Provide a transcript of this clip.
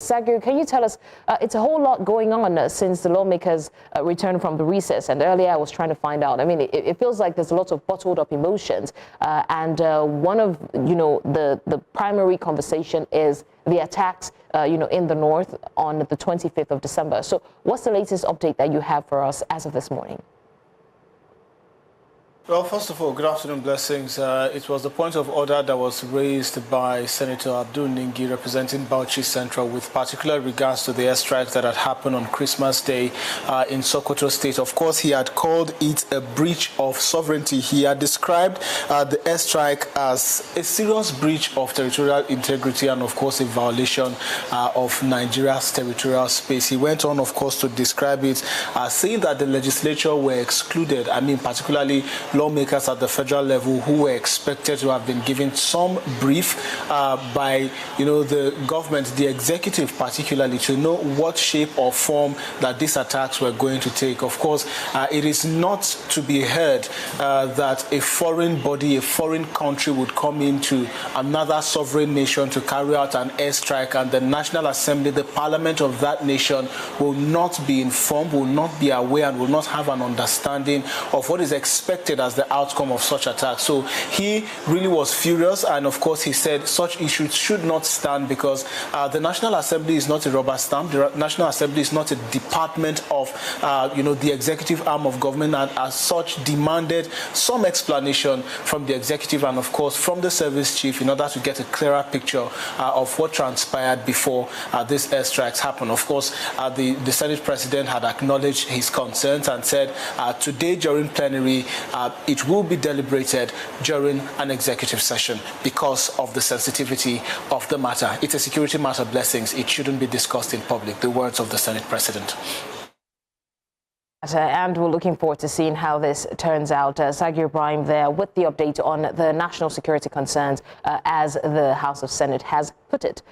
Sagir, can you tell us, it's a whole lot going on since the lawmakers returned from the recess, and earlier I was trying to find out. I mean, it feels like there's a lot of bottled up emotions, and one of, the primary conversation is the attacks, in the north on the 25th of December. So what's the latest update that you have for us as of this morning? Well, first of all, good afternoon, blessings. It was the point of order that was raised by Senator Abdul Ningi representing Bauchi Central with particular regards to the airstrikes that had happened on Christmas Day in Sokoto State. Of course, he had called it a breach of sovereignty. He had described the airstrike as a serious breach of territorial integrity and, of course, a violation of Nigeria's territorial space. He went on, of course, to describe it saying that the legislature were excluded. I mean, particularly lawmakers at the federal level who were expected to have been given some brief by, the government, the executive particularly, to know what shape or form that these attacks were going to take. Of course, it is not to be heard that a foreign body, a foreign country would come into another sovereign nation to carry out an airstrike, and the National Assembly, the parliament of that nation, will not be informed, will not be aware, and will not have an understanding of what is expected as the outcome of such attacks. So he really was furious, and of course he said such issues should not stand because the National Assembly is not a rubber stamp. The National Assembly is not a department of the executive arm of government, and as such demanded some explanation from the executive and of course from the service chief in order to get a clearer picture of what transpired before these airstrikes happened. Of course, the Senate President had acknowledged his concerns and said today during plenary it will be deliberated during an executive session because of the sensitivity of the matter. It's a security matter, blessings. It shouldn't be discussed in public. The words of the Senate President. And we're looking forward to seeing how this turns out. Sagir Ibrahim there with the update on the national security concerns as the House of Senate has put it.